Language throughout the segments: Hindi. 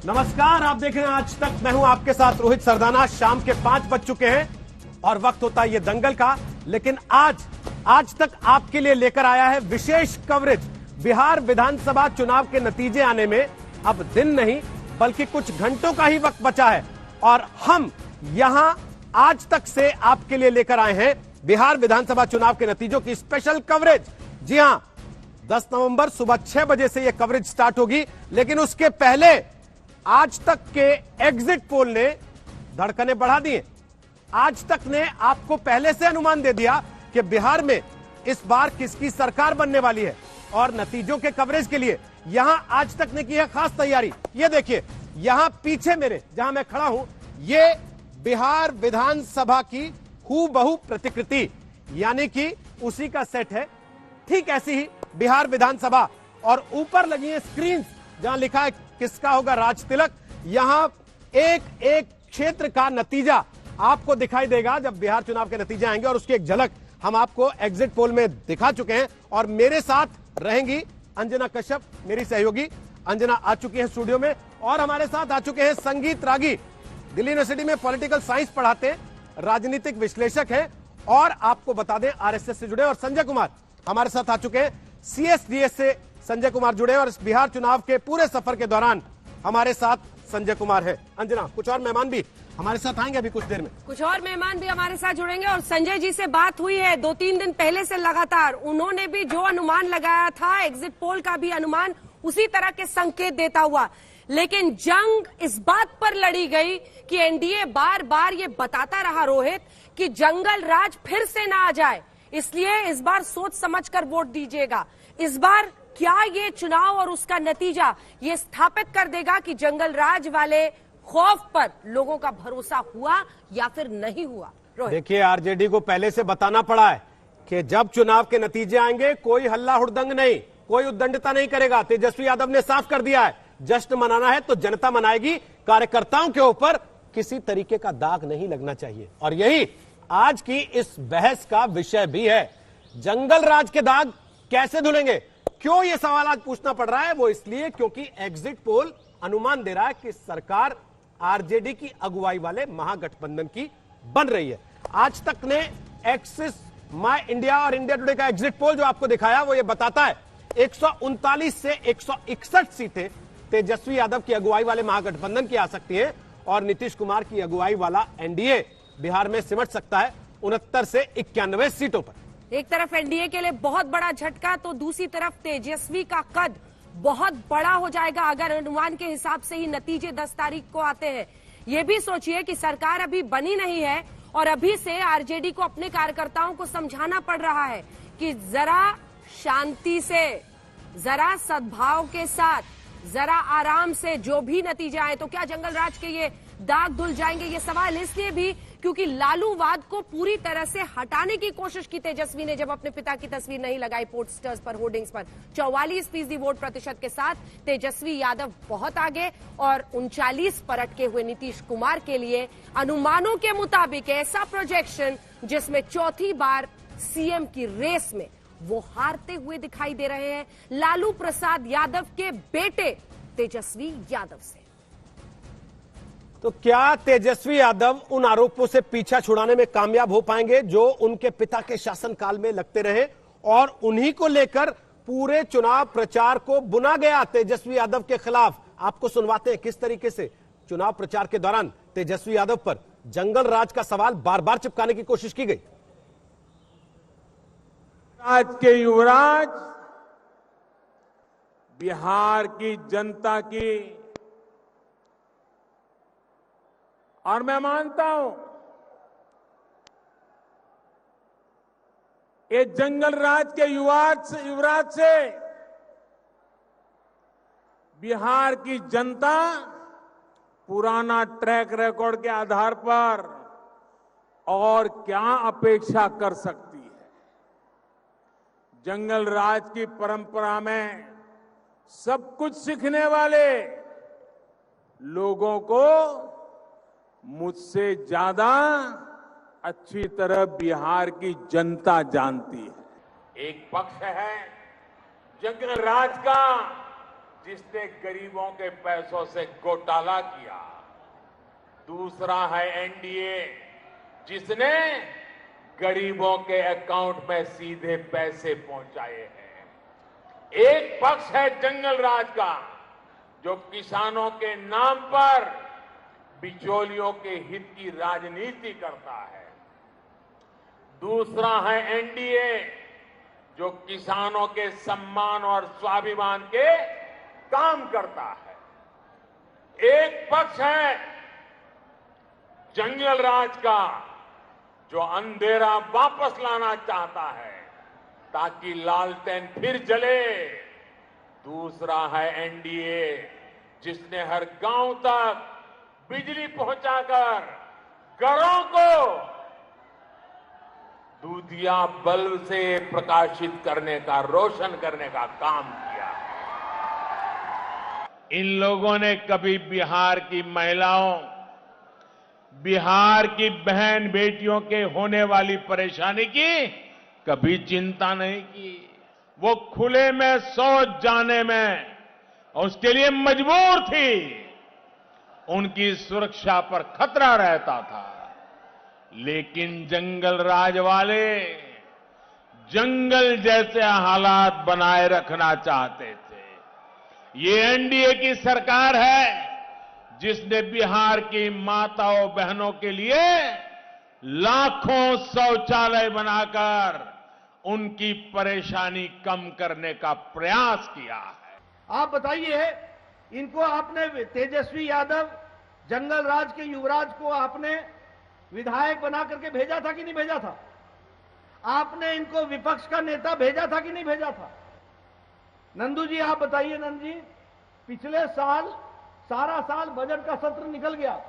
नमस्कार, आप देख रहे हैं आज तक। मैं हूं आपके साथ रोहित सरदाना। शाम के 5 बज चुके हैं और वक्त होता है ये दंगल का। लेकिन आज तक आपके लिए लेकर आया है विशेष कवरेज। बिहार विधानसभा चुनाव के नतीजे आने में अब दिन नहीं बल्कि कुछ घंटों का ही वक्त बचा है और हम यहां आज तक से आपके लिए लेकर आए हैं बिहार विधानसभा चुनाव के नतीजों की स्पेशल कवरेज। जी हां, 10 नवंबर सुबह 6 बजे से यह कवरेज स्टार्ट होगी। लेकिन उसके पहले आज तक के एग्जिट पोल ने धड़कने बढ़ा दिए। आज तक ने आपको पहले से अनुमान दे दिया कि बिहार में इस बार किसकी सरकार बनने वाली है और नतीजों के कवरेज के लिए यहां आज तक ने की है खास तैयारी। ये देखिए, यहां पीछे मेरे जहां मैं खड़ा हूं, ये बिहार विधानसभा की हूबहू प्रतिकृति यानी कि उसी का सेट है। ठीक ऐसी ही बिहार विधानसभा और ऊपर लगी है स्क्रीन जहां लिखा है किसका होगा राज तिलक। यहां एक एक क्षेत्र का नतीजा आपको दिखाई देगा जब बिहार चुनाव के नतीजे आएंगे और उसकी एक झलक हम आपको एग्जिट पोल में दिखा चुके हैं। और मेरे साथ रहेंगी अंजना कश्यप, मेरी सहयोगी। अंजना आ चुकी है स्टूडियो में और हमारे साथ आ चुके हैं संगीत रागी, दिल्ली यूनिवर्सिटी में पॉलिटिकल साइंस पढ़ाते हैं, राजनीतिक विश्लेषक हैं और आपको बता दें आरएसएस से जुड़े। और संजय कुमार हमारे साथ आ चुके हैं, सीएसडीएस से संजय कुमार जुड़े और इस बिहार चुनाव के पूरे सफर के दौरान हमारे साथ संजय कुमार है। अंजना, कुछ और मेहमान भी हमारे साथ आएंगे अभी कुछ देर में। कुछ और मेहमान भी हमारे साथ जुड़ेंगे और संजय जी से बात हुई है 2-3 दिन पहले से लगातार। उन्होंने भी जो अनुमान लगाया था एग्जिट पोल का भी अनुमान उसी तरह के संकेत देता हुआ। लेकिन जंग इस बात पर लड़ी गई कि एनडीए बार बार ये बताता रहा रोहित कि जंगल राज फिर से ना आ जाए, इसलिए इस बार सोच समझकर वोट दीजिएगा। इस बार क्या ये चुनाव और उसका नतीजा ये स्थापित कर देगा कि जंगल राज वाले खौफ पर लोगों का भरोसा हुआ या फिर नहीं हुआ? देखिए, आरजेडी को पहले से बताना पड़ा है कि जब चुनाव के नतीजे आएंगे कोई हल्ला हुड़दंग नहीं, कोई उद्दंडता नहीं करेगा। तेजस्वी यादव ने साफ कर दिया है, जश्न मनाना है तो जनता मनाएगी, कार्यकर्ताओं के ऊपर किसी तरीके का दाग नहीं लगना चाहिए। और यही आज की इस बहस का विषय भी है। जंगल राज के दाग कैसे धुलेंगे? क्यों यह सवाल आज पूछना पड़ रहा है? वो इसलिए क्योंकि एग्जिट पोल अनुमान दे रहा है कि सरकार आरजेडी की अगुवाई वाले महागठबंधन की बन रही है। आज तक ने एक्सिस, माय इंडिया और इंडिया टुडे का एग्जिट पोल जो आपको दिखाया वो ये बताता है 139 से 161 सीटें तेजस्वी यादव की अगुवाई वाले महागठबंधन की आ सकती है और नीतीश कुमार की अगुवाई वाला एनडीए बिहार में सिमट सकता है 69 से 91 सीटों पर। एक तरफ एनडीए के लिए बहुत बड़ा झटका तो दूसरी तरफ तेजस्वी का कद बहुत बड़ा हो जाएगा अगर अनुमान के हिसाब से ही नतीजे 10 तारीख को आते हैं। ये भी सोचिए कि सरकार अभी बनी नहीं है और अभी से आरजेडी को अपने कार्यकर्ताओं को समझाना पड़ रहा है कि जरा शांति से, जरा सद्भाव के साथ, जरा आराम से जो भी नतीजे आए तो क्या जंगल राज के ये दाग धुल जाएंगे? ये सवाल इसलिए भी क्योंकि लालूवाद को पूरी तरह से हटाने की कोशिश की तेजस्वी ने जब अपने पिता की तस्वीर नहीं लगाई पोस्टर्स पर, होर्डिंग्स पर। 44% वोट प्रतिशत के साथ तेजस्वी यादव बहुत आगे और 39 पर अटके हुए नीतीश कुमार के लिए अनुमानों के मुताबिक ऐसा प्रोजेक्शन जिसमें चौथी बार सीएम की रेस में वो हारते हुए दिखाई दे रहे हैं लालू प्रसाद यादव के बेटे तेजस्वी यादव से। तो क्या तेजस्वी यादव उन आरोपों से पीछा छुड़ाने में कामयाब हो पाएंगे जो उनके पिता के शासनकाल में लगते रहे और उन्हीं को लेकर पूरे चुनाव प्रचार को बुना गया तेजस्वी यादव के खिलाफ? आपको सुनवाते हैं किस तरीके से चुनाव प्रचार के दौरान तेजस्वी यादव पर जंगल राज का सवाल बार बार चिपकाने की कोशिश की गई। आज के युवराज बिहार की जनता की, और मैं मानता हूं ये जंगल राज के युवराज से बिहार की जनता पुराना ट्रैक रिकॉर्ड के आधार पर और क्या अपेक्षा कर सकती है? जंगल राज की परंपरा में सब कुछ सीखने वाले लोगों को मुझसे ज्यादा अच्छी तरह बिहार की जनता जानती है। एक पक्ष है जंगल राज का जिसने गरीबों के पैसों से घोटाला किया। दूसरा है एनडीए, जिसने गरीबों के अकाउंट में सीधे पैसे पहुंचाए हैं। एक पक्ष है जंगल राज का, जो किसानों के नाम पर बिचौलियों के हित की राजनीति करता है। दूसरा है एनडीए, जो किसानों के सम्मान और स्वाभिमान के काम करता है। एक पक्ष है जंगल राज का, जो अंधेरा वापस लाना चाहता है ताकि लालटेन फिर जले। दूसरा है एनडीए, जिसने हर गांव तक बिजली पहुंचाकर घरों को दूधिया बल्ब से प्रकाशित करने का, रोशन करने का काम किया। इन लोगों ने कभी बिहार की महिलाओं, बिहार की बहन बेटियों के होने वाली परेशानी की कभी चिंता नहीं की। वो खुले में शौच जाने में उसके लिए मजबूर थी। उनकी सुरक्षा पर खतरा रहता था। लेकिन जंगल राज वाले जंगल जैसे हालात बनाए रखना चाहते थे। ये एनडीए की सरकार है, जिसने बिहार की माताओं बहनों के लिए लाखों शौचालय बनाकर उनकी परेशानी कम करने का प्रयास किया है। आप बताइए, इनको आपने तेजस्वी यादव, जंगल राज के युवराज को आपने विधायक बना करके भेजा था कि नहीं भेजा था? आपने इनको विपक्ष का नेता भेजा था कि नहीं भेजा था? नंदू जी आप बताइए। नंदू जी, पिछले साल सारा साल बजट का सत्र निकल गया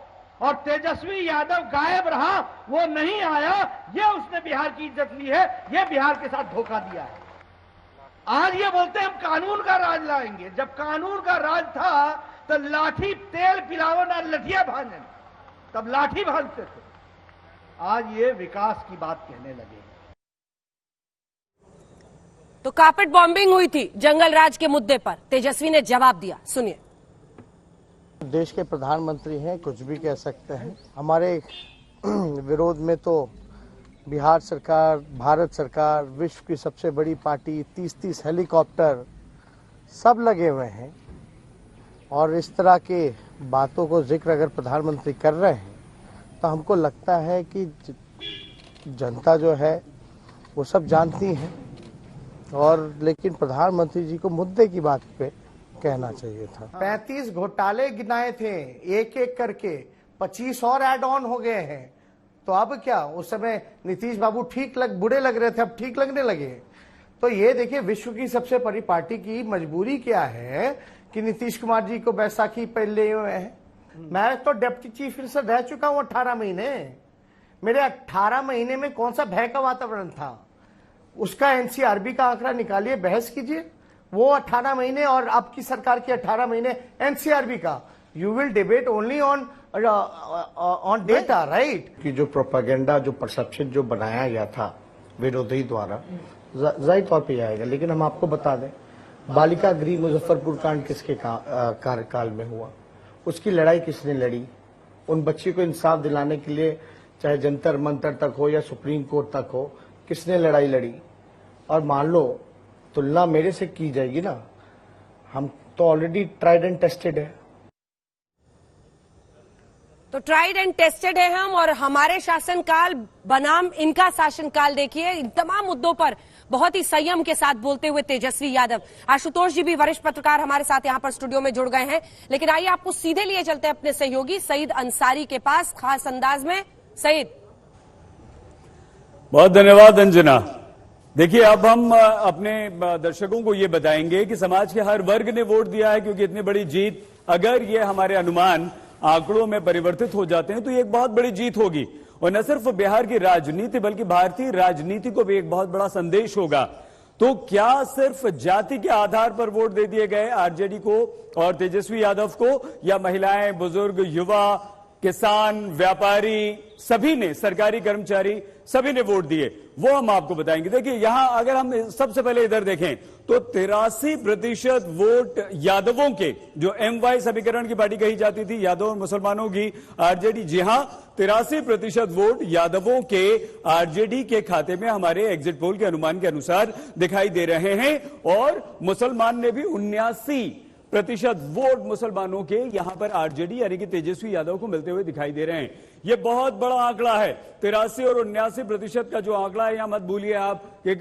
और तेजस्वी यादव गायब रहा, वो नहीं आया। ये उसने बिहार की इज्जत ली है, ये बिहार के साथ धोखा दिया है। आज ये बोलते हैं हम कानून का राज लाएंगे। जब कानून का राज था तो लाठी तेल पिलाओ ना लठिया भांजन, तब लाठी भांजते थे। आज ये विकास की बात कहने लगे। तो कारपेट बॉम्बिंग हुई थी जंगल राज के मुद्दे पर, तेजस्वी ने जवाब दिया, सुनिए। देश के प्रधानमंत्री हैं, कुछ भी कह सकते हैं। हमारे विरोध में तो बिहार सरकार, भारत सरकार, विश्व की सबसे बड़ी पार्टी, 30-30 हेलीकॉप्टर सब लगे हुए हैं। और इस तरह के बातों को जिक्र अगर प्रधानमंत्री कर रहे हैं तो हमको लगता है कि जनता जो है वो सब जानती है। और लेकिन प्रधानमंत्री जी को मुद्दे की बात पे कहना चाहिए था। 35 घोटाले गिनाए थे एक एक करके, 25 और ऐड ऑन हो गए हैं। तो अब क्या, उस समय नीतीश बाबू बुरे लग रहे थे, अब ठीक लगने लगे। तो ये देखिए, विश्व की सबसे बड़ी पार्टी की मजबूरी क्या है कि नीतीश कुमार जी को बैसाखी पे ले हुए हैं। मैं तो डिप्टी चीफ मिनिस्टर रह चुका हूं 18 महीने। मेरे 18 महीने में कौन सा भय का वातावरण था? उसका एनसीआरबी का आंकड़ा निकालिए, बहस कीजिए। वो 18 महीने और अब की सरकार के 18 महीने एनसीआरबी का। You will debate only on data, right? कि जो प्रोपेगेंडा, जो परसेप्शन जो बनाया गया था विरोधी द्वारा, जाहिर तौर पे आएगा। लेकिन हम आपको बता दें, बालिका गृह मुजफ्फरपुर कांड किसके कार्यकाल में हुआ? उसकी लड़ाई किसने लड़ी? उन बच्ची को इंसाफ दिलाने के लिए चाहे जंतर मंतर तक हो या सुप्रीम कोर्ट तक हो, किसने लड़ाई लड़ी? और मान लो तुलना मेरे से की जाएगी ना, हम तो ऑलरेडी ट्राइड एंड टेस्टेड है। तो ट्राइड एंड टेस्टेड है हम, और हमारे शासनकाल बनाम इनका शासनकाल देखिए, इन तमाम मुद्दों पर बहुत ही संयम के साथ बोलते हुए तेजस्वी यादव। आशुतोष जी भी वरिष्ठ पत्रकार हमारे साथ यहां पर स्टूडियो में जुड़ गए हैं। लेकिन आइए आपको सीधे लिए चलते हैं अपने सहयोगी सईद अंसारी के पास, खास अंदाज में। सईद, बहुत धन्यवाद अंजना। देखिए, अब हम अपने दर्शकों को ये बताएंगे कि समाज के हर वर्ग ने वोट दिया है, क्योंकि इतनी बड़ी जीत, अगर ये हमारे अनुमान आंकड़ों में परिवर्तित हो जाते हैं तो ये एक बहुत बड़ी जीत होगी। और न सिर्फ बिहार की राजनीति बल्कि भारतीय राजनीति को भी एक बहुत बड़ा संदेश होगा। तो क्या सिर्फ जाति के आधार पर वोट दे दिए गए आरजेडी को और तेजस्वी यादव को, या महिलाएं, बुजुर्ग, युवा, किसान, व्यापारी, सभी ने, सरकारी कर्मचारी सभी ने वोट दिए, वो हम आपको बताएंगे। देखिए यहां अगर हम सबसे पहले इधर देखें तो 83% वोट यादवों के, जो MY समीकरण की पार्टी कही जाती थी, यादव और मुसलमानों की आरजेडी, जी हां 83% वोट यादवों के आरजेडी के खाते में हमारे एग्जिट पोल के अनुमान के अनुसार दिखाई दे रहे हैं। और मुसलमान ने भी 79% वोट मुसलमानों के यहां पर आरजेडी यानी कि तेजस्वी यादव को मिलते हुए दिखाई दे रहे हैं। यह बहुत बड़ा आंकड़ा है। 83 और 79% का जो आंकड़ा है, यहां मत भूलिए आप कि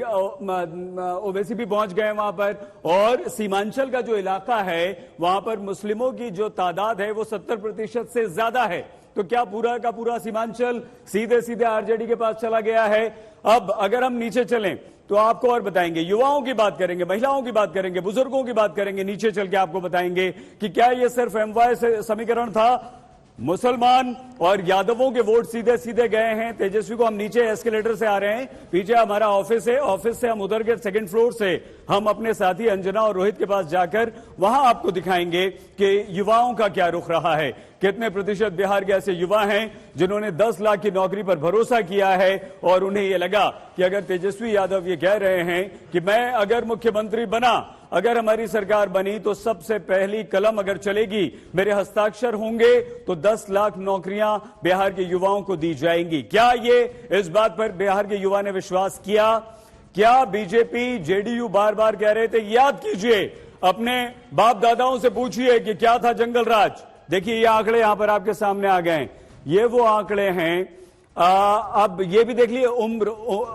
ओवैसी भी पहुंच गए वहां पर, और सीमांचल का जो इलाका है वहां पर मुस्लिमों की जो तादाद है वो 70% से ज्यादा है। तो क्या पूरा का पूरा सीमांचल सीधे सीधे आरजेडी के पास चला गया है? अब अगर हम नीचे चलें तो आपको और बताएंगे, युवाओं की बात करेंगे, महिलाओं की बात करेंगे, बुजुर्गों की बात करेंगे, नीचे चल के आपको बताएंगे कि क्या यह सिर्फ MY समीकरण था। मुसलमान और यादवों के वोट सीधे सीधे गए हैं तेजस्वी को। हम नीचे एस्केलेटर से आ रहे हैं, पीछे हमारा ऑफिस है, ऑफिस से हम उधर के सेकंड फ्लोर से हम अपने साथी अंजना और रोहित के पास जाकर वहां आपको दिखाएंगे कि युवाओं का क्या रुख रहा है। कितने प्रतिशत बिहार के ऐसे युवा हैं जिन्होंने 10 लाख की नौकरी पर भरोसा किया है और उन्हें यह लगा कि अगर तेजस्वी यादव ये कह रहे हैं कि मैं अगर मुख्यमंत्री बना, अगर हमारी सरकार बनी तो सबसे पहली कलम अगर चलेगी, मेरे हस्ताक्षर होंगे तो 10 लाख नौकरियां बिहार के युवाओं को दी जाएंगी। क्या ये इस बात पर बिहार के युवा ने विश्वास किया? क्या बीजेपी, जेडीयू बार बार कह रहे थे, याद कीजिए, अपने बाप दादाओं से पूछिए कि क्या था जंगल राज। देखिए ये आंकड़े यहां पर आपके सामने आ गए, ये वो आंकड़े हैं। अब ये भी देख लिए, उम्र,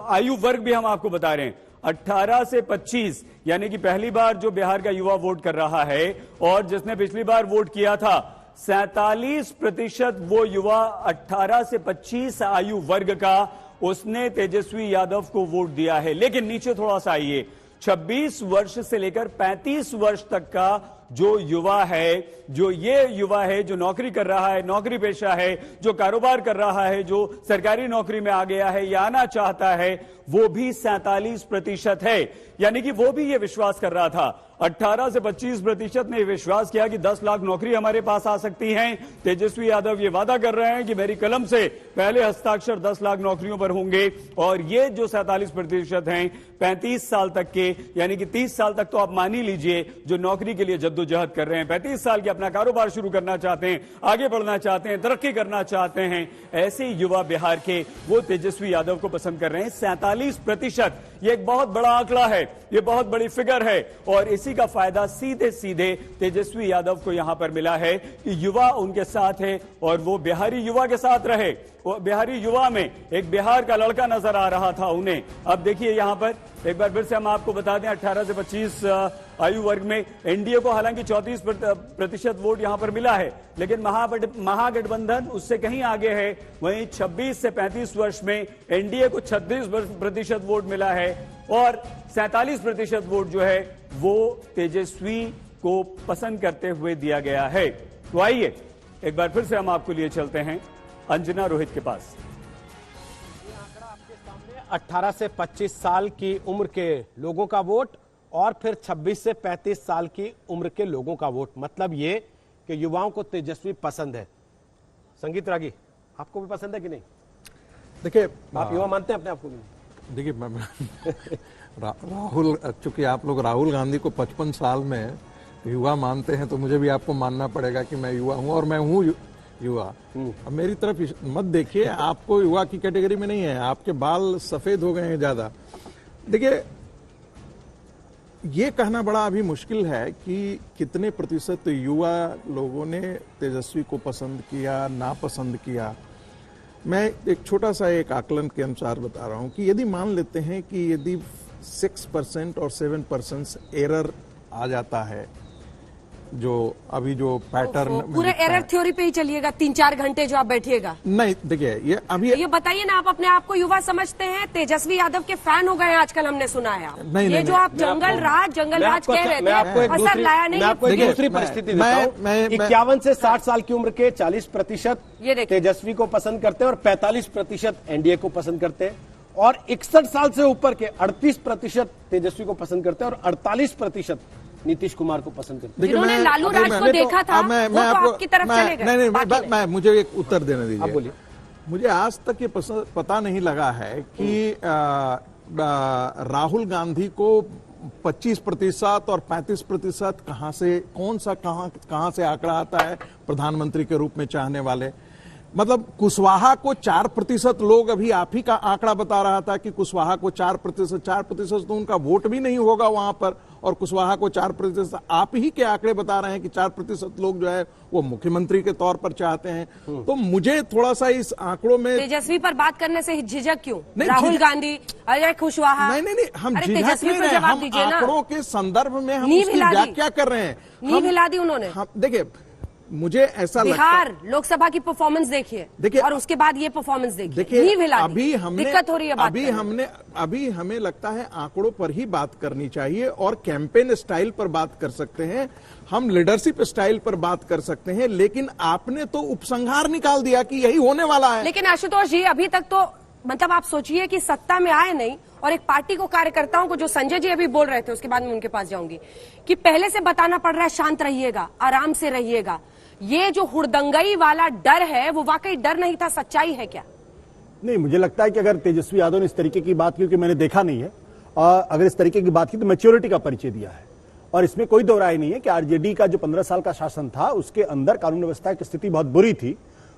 आयु वर्ग भी हम आपको बता रहे हैं, 18 से 25, यानी कि पहली बार जो बिहार का युवा वोट कर रहा है और जिसने पिछली बार वोट किया था, 47% वो युवा 18 से 25 आयु वर्ग का, उसने तेजस्वी यादव को वोट दिया है। लेकिन नीचे थोड़ा सा आइए, 26 वर्ष से लेकर 35 वर्ष तक का जो युवा है, जो ये युवा है जो नौकरी कर रहा है, नौकरी पेशा है, जो कारोबार कर रहा है, जो सरकारी नौकरी में आ गया है या आना चाहता है, वो भी 47% है। यानी कि वो भी ये विश्वास कर रहा था, 18 से 25% ने विश्वास किया कि 10 लाख नौकरी हमारे पास आ सकती हैं। तेजस्वी यादव ये वादा कर रहे हैं कि मेरी कलम से पहले हस्ताक्षर 10 लाख नौकरियों पर होंगे। और ये जो 47% हैं 35 साल तक के, यानी कि 30 साल तक तो आप मान ही लीजिए, जो नौकरी के लिए जद्दोजहद कर रहे हैं, 35 साल के अपना कारोबार शुरू करना चाहते हैं, आगे बढ़ना चाहते हैं, तरक्की करना चाहते हैं, ऐसे युवा बिहार के वो तेजस्वी यादव को पसंद कर रहे हैं। 47%, ये एक बहुत बड़ा आंकड़ा है, ये बहुत बड़ी फिगर है। और इसी का फायदा सीधे सीधे तेजस्वी यादव को यहां पर मिला है कि युवा उनके साथ है और वो बिहारी युवा के साथ रहे। वो बिहारी युवा में एक बिहार का लड़का नजर आ रहा था उन्हें। अब देखिए यहां पर एक बार फिर से हम आपको बता दें, 18 से 25 आयु वर्ग में एनडीए को हालांकि 34% वोट यहां पर मिला है, लेकिन महागठबंधन उससे कहीं आगे है। वहीं 26 से 35 वर्ष में एनडीए को 36% वोट मिला है और 47% वोट जो है वो तेजस्वी को पसंद करते हुए दिया गया है। तो आइए एक बार फिर से हम आपको लिए चलते हैं अंजना, रोहित के पास। 18 से 25 साल की उम्र के लोगों का वोट और फिर 26 से 35 साल की उम्र के लोगों का वोट, मतलब ये कि युवाओं को तेजस्वी पसंद है। संगीत रागी, आपको भी पसंद है कि नहीं? देखिए, आप युवा मानते हैं अपने आप को? देखिए राहुल, चूंकि आप लोग राहुल गांधी को 55 साल में युवा मानते हैं तो मुझे भी आपको मानना पड़ेगा कि मैं युवा हूं और मैं हूं युवा। अब मेरी तरफ मत देखिए, आपको युवा की कैटेगरी में नहीं है, आपके बाल सफेद हो गए हैं ज्यादा। देखिए, ये कहना बड़ा अभी मुश्किल है कि कितने प्रतिशत युवा लोगों ने तेजस्वी को पसंद किया, नापसंद किया। मैं एक छोटा सा एक आकलन के अनुसार बता रहा हूं कि यदि मान लेते हैं कि यदि 6% और 7% एरर आ जाता है, जो अभी जो पैटर्न पूरे एरर थ्योरी पे ही चलिएगा 3-4 घंटे जो आप बैठिएगा? नहीं, देखिए ये अभी ये बताइए ना, आप अपने आप को युवा समझते हैं? तेजस्वी यादव के फैन हो गए हैं आजकल, हमने सुना है। ये जो आप जंगल राज कह रहे थे, असर लाया नहीं। मैं आपको एक दूसरी परिस्थिति देता हूं। 51 से 60 साल की उम्र के 40% तेजस्वी को पसंद करते हैं और 45% एनडीए को पसंद करते हैं, और 61 साल से ऊपर के 38% तेजस्वी को पसंद करते हैं और 48% नीतीश कुमार को पसंद करते हैं? देखिए, जिन्होंने मैं- लालू अभी राज मैं- को मैं देखा था, मैं वो तो आपको- आपकी तरफ मैं- चले गए, नहीं बाकी नहीं। मैं मुझे एक उत्तर देने दीजिए। आप बोलिए। मुझे आज तक ये पता नहीं लगा है कि राहुल गांधी को 25% और 35% कहां से आंकड़ा आता है प्रधानमंत्री के रूप में चाहने वाले। मतलब कुशवाहा को 4% लोग, अभी आप ही का आंकड़ा बता रहा था कि कुशवाहा को 4% तो उनका वोट भी नहीं होगा वहां पर, और कुशवाहा को 4%, आप ही के आंकड़े बता रहे हैं कि 4% लोग जो है वो मुख्यमंत्री के तौर पर चाहते हैं। तो मुझे थोड़ा सा इस आंकड़ों में तेजस्वी पर बात करने से झिझक क्यों? नहीं, राहुल गांधी, अजय कुशवाहा। नहीं, हम अरे झिझक तेजस्वी नहीं पर रहे, जवाब हम दीजिए ना। आंकड़ों के संदर्भ में हम नींव उसकी हिला दी। व्याख्या कर रहे हैं। नींव हिला दी उन्होंने। देखिए, मुझे ऐसा लगता बिहार लोकसभा की परफॉर्मेंस देखिए, देखिए, और उसके बाद ये परफॉर्मेंस देखिए। देखिए, नींव हिला दी। अभी हमने दिक्कत हो रही है बात करने में। अभी हमें लगता है आंकड़ों पर ही बात करनी चाहिए, और कैंपेन स्टाइल पर बात कर सकते हैं, हम लीडरशिप स्टाइल पर बात कर सकते हैं, लेकिन आपने तो उपसंहार निकाल दिया कि यही होने वाला है। लेकिन आशुतोष जी, अभी तक तो मतलब आप सोचिए कि सत्ता में आए नहीं, और एक पार्टी को, कार्यकर्ताओं को, जो संजय जी अभी बोल रहे थे, उसके बाद मैं उनके पास जाऊंगी, कि पहले से बताना पड़ रहा है शांत रहिएगा, आराम से रहिएगा। ये जो हुड़दंगई वाला डर है, वो वाकई डर नहीं था, सच्चाई है क्या? नहीं, मुझे लगता है कि अगर तेजस्वी यादव ने इस तरीके की बात, क्योंकि मैंने देखा नहीं है, और अगर इस तरीके की बात की तो मैच्योरिटी का परिचय दिया है, और इसमें कोई दो राय नहीं है कि आरजेडी का जो 15 साल का शासन था उसके अंदर कानून व्यवस्था की स्थिति बहुत बुरी थी।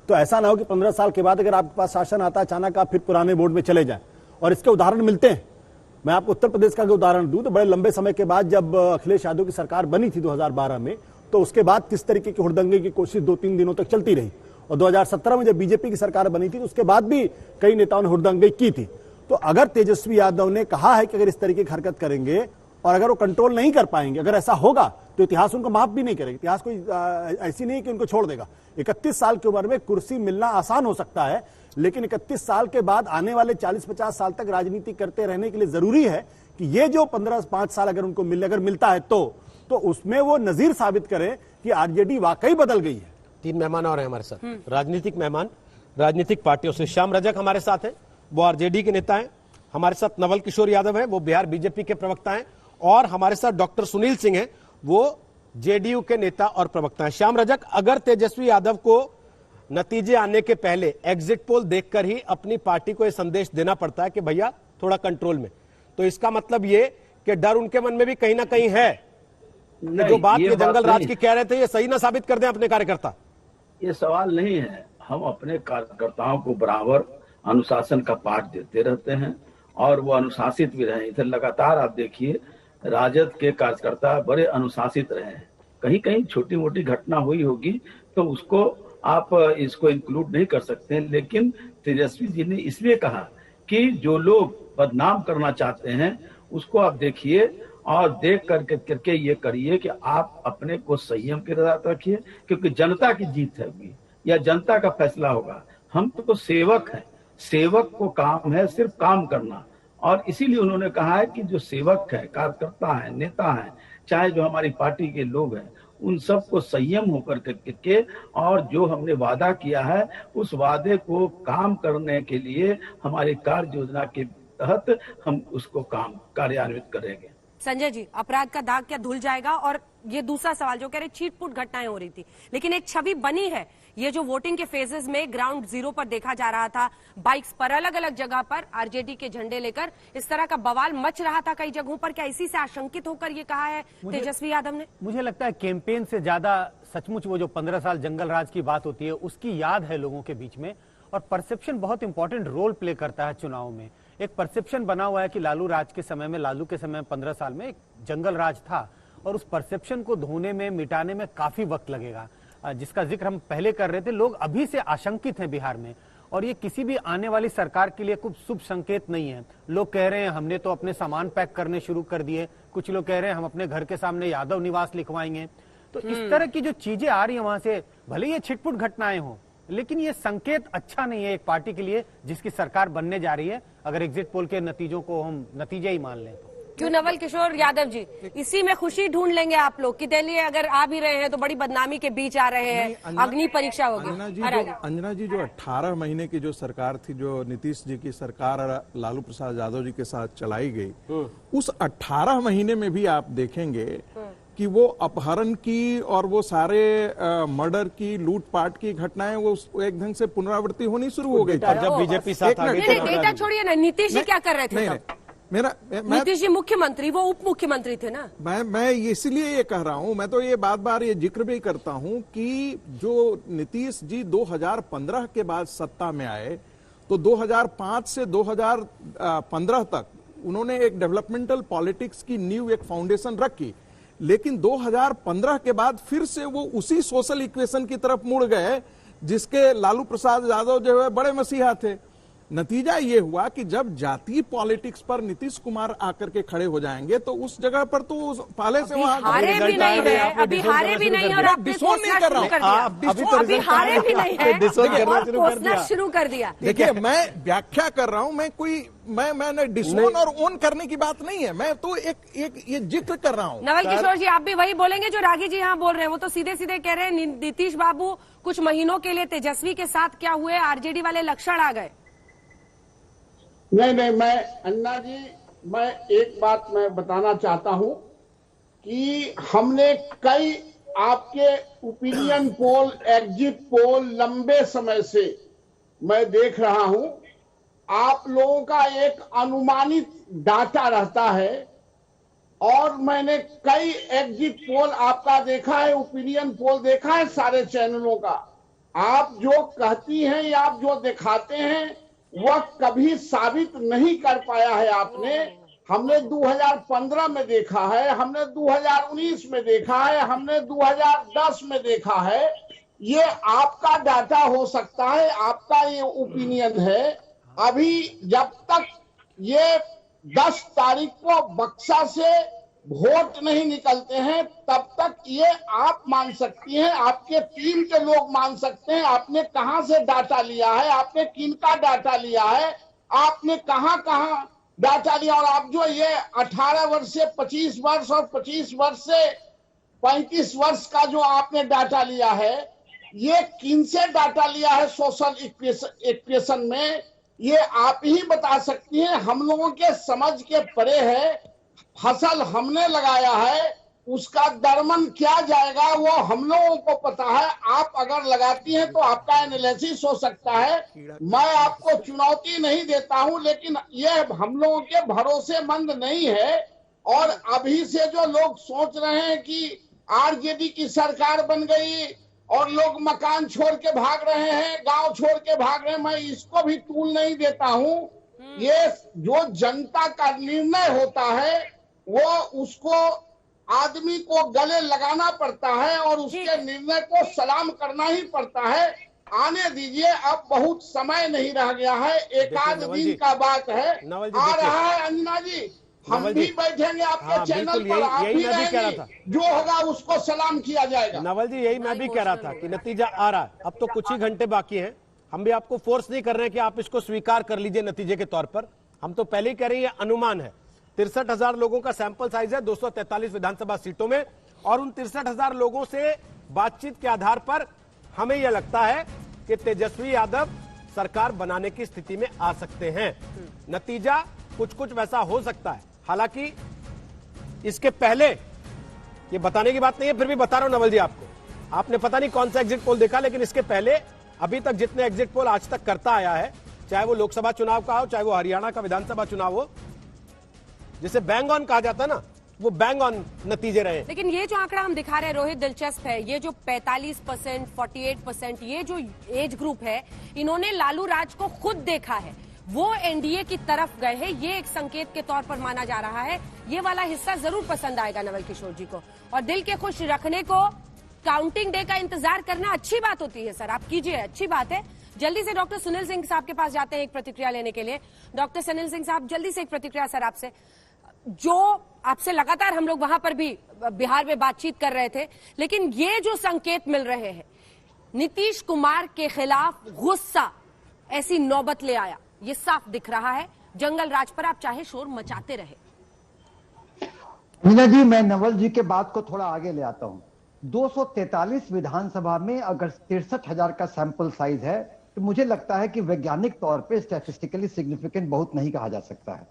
तो ऐसा ना हो कि 15 साल के बाद अगर आपके पास शासन आता है, अचानक आप फिर पुराने बोर्ड में चले जाएं, और इसके उदाहरण मिलते हैं। मैं आपको उत्तर प्रदेश का उदाहरण दूं तो बड़े लंबे समय के बाद जब अखिलेश यादव की सरकार बनी थी 2012 में, तो उसके बाद किस तरीके की हुड़दंगे की कोशिश 2-3 दिनों तक चलती रही, और 2017 में जब बीजेपी की सरकार बनी थी तो उसके बाद भी कई नेताओं ने हुड़दंगे की थी। तो अगर तेजस्वी यादव ने कहा है कि अगर इस तरीके की हरकत करेंगे और अगर वो कंट्रोल नहीं कर पाएंगे, अगर ऐसा होगा तो इतिहास उनको माफ भी नहीं करेगा। इतिहास कोई ऐसी नहीं है कि उनको छोड़ देगा। 31 साल की उम्र में कुर्सी मिलना आसान हो सकता है, लेकिन 31 साल के बाद आने वाले 40-50 साल तक राजनीति करते रहने के लिए जरूरी है कि ये जो 15-5 साल अगर उनको अगर मिलता है तो उसमें वो नजीर साबित करें कि आरजेडी वाकई बदल गई है। 3 मेहमान और हैं हमारे साथ, राजनीतिक मेहमान, राजनीतिक पार्टियों से। श्याम रजक हमारे साथ हैं, वो आरजेडी के नेता हैं। हमारे साथ नवल किशोर यादव हैं, वो बिहार बीजेपी के प्रवक्ता हैं। और हमारे साथ डॉक्टर सुनील सिंह हैं, वो जेडीयू के नेता और प्रवक्ता हैं। श्याम रजक, अगर तेजस्वी यादव को नतीजे आने के पहले एग्जिट पोल देखकर ही अपनी पार्टी को यह संदेश देना पड़ता है कि भैया थोड़ा कंट्रोल में, तो इसका मतलब ये कि डर उनके मन में भी कहीं ना कहीं है कि जो बात ये जंगल राज की कह रहे थे ये सही ना साबित कर दें अपने कार्यकर्ता? ये सवाल नहीं है। हम अपने कार्यकर्ताओं को बराबर अनुशासन का पाठ देते रहते हैं, और वो अनुशासित भी रहे। इधर लगातार आप देखिए, राजद के कार्यकर्ता बड़े अनुशासित रहे हैं। कहीं कहीं छोटी मोटी घटना हुई होगी तो उसको आप इसको इंक्लूड नहीं कर सकते, लेकिन तेजस्वी जी ने इसलिए कहा कि जो लोग बदनाम करना चाहते हैं उसको आप देखिए, और देख करके ये करिए कि आप अपने को संयम के साथ रखिए, क्योंकि जनता की जीत है या जनता का फैसला होगा। हम तो सेवक हैं, सेवक को काम है सिर्फ काम करना, और इसीलिए उन्होंने कहा है कि जो सेवक है, कार्यकर्ता है, नेता है, चाहे जो हमारी पार्टी के लोग हैं, उन सबको संयम होकर के और जो हमने वादा किया है उस वादे को काम करने के लिए हमारी कार्य योजना के तहत हम उसको कार्यान्वित करेंगे। संजय जी, अपराध का दाग क्या धुल जाएगा? और ये दूसरा सवाल, जो कह रहे छीट-फूट घटनाएं हो रही थी, लेकिन एक छवि बनी है, ये जो वोटिंग के फेजेस में ग्राउंड जीरो पर देखा जा रहा था, बाइक्स पर अलग अलग जगह पर आरजेडी के झंडे लेकर इस तरह का बवाल मच रहा था कई जगहों पर, क्या इसी से आशंकित होकर ये कहा है तेजस्वी यादव ने? मुझे लगता है कैंपेन से ज्यादा सचमुच वो जो 15 साल जंगल राज की बात होती है उसकी याद है लोगों के बीच में, और परसेप्शन बहुत इंपॉर्टेंट रोल प्ले करता है चुनाव में। एक परसेप्शन बना हुआ है कि लालू राज के समय में, लालू के समय में 15 साल में एक जंगल राज था, और उस परसेप्शन को धोने में, मिटाने में काफी वक्त लगेगा, जिसका जिक्र हम पहले कर रहे थे। लोग अभी से आशंकित हैं बिहार में, और ये किसी भी आने वाली सरकार के लिए कुछ शुभ संकेत नहीं है। लोग कह रहे हैं हमने तो अपने सामान पैक करने शुरू कर दिए, कुछ लोग कह रहे हैं हम अपने घर के सामने यादव निवास लिखवाएंगे। तो इस तरह की जो चीजें आ रही है वहां से, भले ये छिटपुट घटनाएं हो, लेकिन ये संकेत अच्छा नहीं है एक पार्टी के लिए जिसकी सरकार बनने जा रही है, अगर एग्जिट पोल के नतीजों को हम नतीजे ही मान लें तो। क्यों नवल किशोर यादव जी, इसी में खुशी ढूंढ लेंगे आप लोग कि दिल्ली अगर आ भी रहे हैं तो बड़ी बदनामी के बीच आ रहे हैं, अग्नि परीक्षा होगी। अंजना जी, जो 18 महीने की जो सरकार थी, जो नीतीश जी की सरकार और लालू प्रसाद यादव जी के साथ चलाई गई, उस 18 महीने में भी आप देखेंगे कि वो अपहरण की और वो सारे मर्डर की, लूटपाट की घटनाएं वो एक ढंग से पुनरावृत्ति होनी शुरू हो गई। और जब बीजेपी साथ आ गई नहीं, डेटा छोड़िए ना, नीतीश जी क्या कर रहे थे तब? नीतीश जी मुख्यमंत्री, वो उप मुख्यमंत्री थे ना। मैं इसलिए ये कह रहा हूं, मैं तो ये बार ये जिक्र भी करता हूं कि जो नीतीश जी 2015 के बाद सत्ता में आए तो 2005 से 2015 तक उन्होंने एक डेवलपमेंटल पॉलिटिक्स की नींव, एक फाउंडेशन रखी, लेकिन 2015 के बाद फिर से वो उसी सोशल इक्वेशन की तरफ मुड़ गए जिसके लालू प्रसाद यादव जो है बड़े मसीहा थे। नतीजा ये हुआ कि जब जातीय पॉलिटिक्स पर नीतीश कुमार आकर के खड़े हो जाएंगे तो उस जगह पर तो पहले से वहां हारे भी नहीं है, अभी हारे भी नहीं, और आप डिसोन नहीं कर रहा हूं, अभी हारे भी नहीं है, घोषणा शुरू कर दिया। देखिए, मैं व्याख्या कर रहा हूं, मैंने डिसोन और ओन करने की बात नहीं है, मैं तो एक ये जिक्र कर रहा हूं। नवल किशोर जी, आप भी वही बोलेंगे जो रागी जी यहाँ बोल रहे हैं? वो तो सीधे सीधे कह रहे हैं नीतीश बाबू कुछ महीनों के लिए तेजस्वी के साथ क्या हुए, आरजेडी वाले लक्षण आ गए। नहीं, मैं अन्ना जी, मैं एक बात मैं बताना चाहता हूं कि हमने कई आपके ओपिनियन पोल, एग्जिट पोल लंबे समय से मैं देख रहा हूं। आप लोगों का एक अनुमानित डाटा रहता है और मैंने कई एग्जिट पोल आपका देखा है, ओपिनियन पोल देखा है सारे चैनलों का। आप जो कहती हैं या आप जो दिखाते हैं वह कभी साबित नहीं कर पाया है आपने। हमने 2015 में देखा है, हमने 2019 में देखा है, हमने 2010 में देखा है। ये आपका डाटा हो सकता है, आपका ये ओपिनियन है। अभी जब तक ये 10 तारीख को बक्सा से वोट नहीं निकलते हैं तब तक ये आप मान सकती हैं, आपके टीम के लोग मान सकते हैं आपने कहां से डाटा लिया है, आपने किनका डाटा लिया है, आपने कहां डाटा लिया। और आप जो ये 18 वर्ष से 25 वर्ष और 25 वर्ष से 35 वर्ष का जो आपने डाटा लिया है, ये किन से डाटा लिया है सोशल इक्वेशन में, ये आप ही बता सकती हैं। हम लोगों के समझ के परे है। फसल हमने लगाया है, उसका दरमन क्या जाएगा वो हम लोगों को पता है। आप अगर लगाती हैं तो आपका एनालिसिस हो सकता है। मैं आपको चुनौती नहीं देता हूं, लेकिन ये हम लोगों के भरोसेमंद नहीं है। और अभी से जो लोग सोच रहे हैं कि आरजेडी की सरकार बन गई और लोग मकान छोड़ के भाग रहे हैं, गांव छोड़ के भाग रहे हैं, मैं इसको भी तूल नहीं देता हूं। ये जो जनता का निर्णय होता है वो उसको आदमी को गले लगाना पड़ता है और उसके निर्णय को सलाम करना ही पड़ता है। आने दीजिए, अब बहुत समय नहीं रह गया है, एक आध दिन का बात है, आ रहा है। अंजना जी, हम भी बैठेंगे आपके चैनल पर, आप भी रहेंगे, जो होगा उसको सलाम किया जाएगा। नवल जी, यही मैं भी कह रहा था कि नतीजा आ रहा है, अब तो कुछ ही घंटे बाकी हैं। हम भी आपको फोर्स नहीं कर रहे हैं कि आप इसको स्वीकार कर लीजिए नतीजे के तौर पर। हम तो पहले ही कह रहे हैं ये अनुमान है। 63,000 लोगों का सैंपल साइज है 243 विधानसभा सीटों में, और उन 63,000 लोगों से बातचीत के आधार पर हमें यह लगता है कि तेजस्वी यादव सरकार बनाने की स्थिति में आ सकते हैं। नतीजा कुछ वैसा हो सकता है। हालांकि इसके पहले ये बताने की बात नहीं है, फिर भी बता रहा हूं नवल जी आपको। आपने पता नहीं कौन सा एग्जिट पोल देखा, लेकिन इसके पहले अभी तक जितने एग्जिट पोल आज तक करता आया है, चाहे वो लोकसभा चुनाव का हो, चाहे वो हरियाणा का विधानसभा चुनाव हो, जिसे बैंग ऑन कहा जाता है ना, वो बैंग ऑन नतीजे रहे। लेकिन ये जो आंकड़ा हम दिखा रहे हैं रोहित, दिलचस्प है। ये जो 45%, 48%, ये जो एज ग्रुप है, इन्होंने लालू राज को खुद देखा है, वो एनडीए की तरफ गए हैं। ये एक संकेत के तौर पर माना जा रहा है। ये वाला हिस्सा जरूर पसंद आएगा नवल किशोर जी को। और दिल के खुश रखने को काउंटिंग डे का इंतजार करना अच्छी बात होती है सर, आप कीजिए, अच्छी बात है। जल्दी से डॉक्टर सुनील सिंह साहब के पास जाते हैं एक प्रतिक्रिया लेने के लिए। डॉक्टर सुनील सिंह साहब, जल्दी से एक प्रतिक्रिया सर आपसे। जो आपसे लगातार हम लोग वहां पर भी बिहार में बातचीत कर रहे थे, लेकिन ये जो संकेत मिल रहे हैं, नीतीश कुमार के खिलाफ गुस्सा ऐसी नौबत ले आया, ये साफ दिख रहा है। जंगल राज पर आप चाहे शोर मचाते रहे। मीना जी, मैं नवल जी के बात को थोड़ा आगे ले आता हूं। 243 विधानसभा में अगर 63,000 का सैंपल साइज है तो मुझे लगता है कि वैज्ञानिक तौर पे स्टैटिस्टिकली सिग्निफिकेंट बहुत नहीं कहा जा सकता है।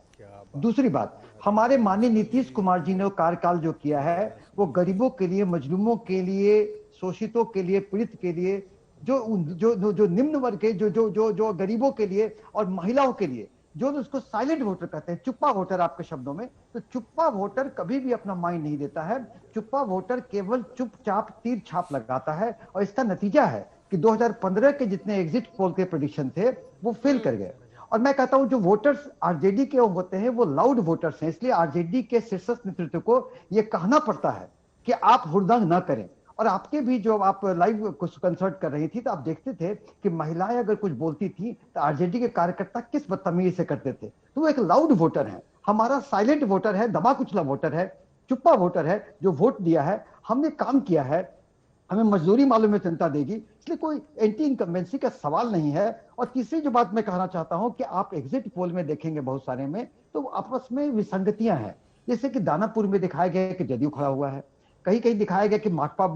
दूसरी बात, हमारे माननीय नीतीश कुमार जी ने कार्यकाल जो किया है वो गरीबों के लिए, मजलूमों के लिए, शोषितों के लिए, पीड़ित के लिए, जो निम्न वर्ग के, जो गरीबों के लिए और महिलाओं के लिए, जो उसको साइलेंट वोटर कहते हैं, चुप्पा वोटर आपके शब्दों में, तो चुप्पा वोटर कभी भी अपना माइंड नहीं देता है। चुप्पा वोटर केवल चुपचाप तीर छाप लगाता है, और इसका नतीजा है कि 2015 के जितने एग्जिट पोल के प्रेडिक्शन थे वो फेल कर गए। और मैं कहता हूं जो वोटर्स आरजेडी के होते हैं वो लाउड वोटर्स हैं, इसलिए आरजेडी के शीर्षस्थ नेतृत्व को यह कहना पड़ता है कि आप हुड़दंग न करें। और आपके भी जो आप लाइव कुछ कंसर्ट कर रही थी तो आप देखते थे कि महिलाएं अगर कुछ बोलती थी तो आरजेडी के कार्यकर्ता किस बदतमीजी से करते थे। तो वो एक लाउड वोटर है, हमारा साइलेंट वोटर है, दबा कुचला वोटर है, चुप्पा वोटर है, जो वोट दिया है, हमने काम किया है, हमें मजदूरी मालूम है जनता देगी, इसलिए कोई एंटी इनकम्बेंसी का सवाल नहीं है। और तीसरी जो बात मैं कहना चाहता हूं कि आप एग्जिट पोल में देखेंगे बहुत सारे में तो आपस में विसंगतियां हैं। जैसे कि दानापुर में दिखाया गया है कि जदयू खड़ा हुआ है, कहीं कहीं दिखाया गया कि माकपा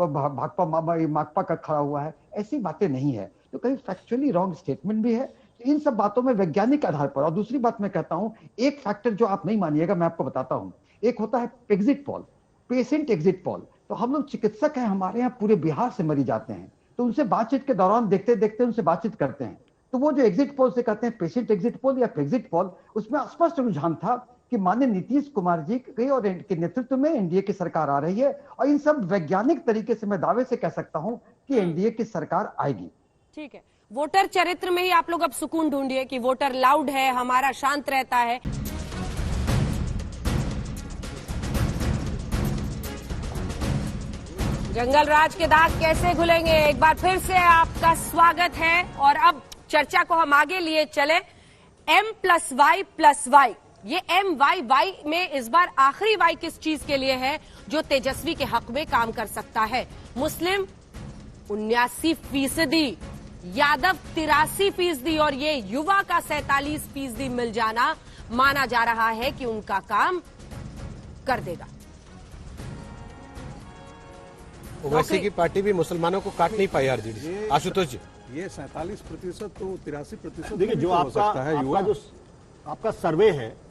का खड़ा हुआ है, ऐसी बातें नहीं है। तो कहीं फैक्चुअली रॉन्ग स्टेटमेंट भी है। तो इन सब बातों में वैज्ञानिक आधार पर, और दूसरी बात मैं कहता हूं, एक फैक्टर जो आप नहीं मानिएगा मैं आपको बताता हूं, एक होता है exit poll, patient exit poll. तो हम लोग चिकित्सक हैं, हमारे यहाँ पूरे बिहार से मरीज आते हैं, तो उनसे बातचीत के दौरान देखते देखते उनसे बातचीत करते हैं, तो वो जो एग्जिट पोल से कहते हैं पेशेंट एग्जिट पोल या एग्जिट पोल, उसमें स्पष्ट रुझान था कि माननीय नीतीश कुमार जी के और के नेतृत्व में एनडीए की सरकार आ रही है। और इन सब वैज्ञानिक तरीके से मैं दावे से कह सकता हूं कि एनडीए की सरकार आएगी। ठीक है, वोटर चरित्र में ही आप लोग अब सुकून ढूंढिए कि वोटर लाउड है, हमारा शांत रहता है। जंगल राज के दाग कैसे खुलेंगे, एक बार फिर से आपका स्वागत है। और अब चर्चा को हम आगे लिए चले। M+Y+Y, ये MYY में इस बार आखिरी वाई किस चीज के लिए है? जो तेजस्वी के हक में काम कर सकता है। मुस्लिम 79%, यादव 83% और ये युवा का 47% मिल जाना माना जा रहा है कि उनका काम कर देगा। ओवैसी की पार्टी भी मुसलमानों को काट नहीं पाई आरजेडी। आशुतोष जी, ये 47% तो 83%। देखिए जो आपका सर्वे है,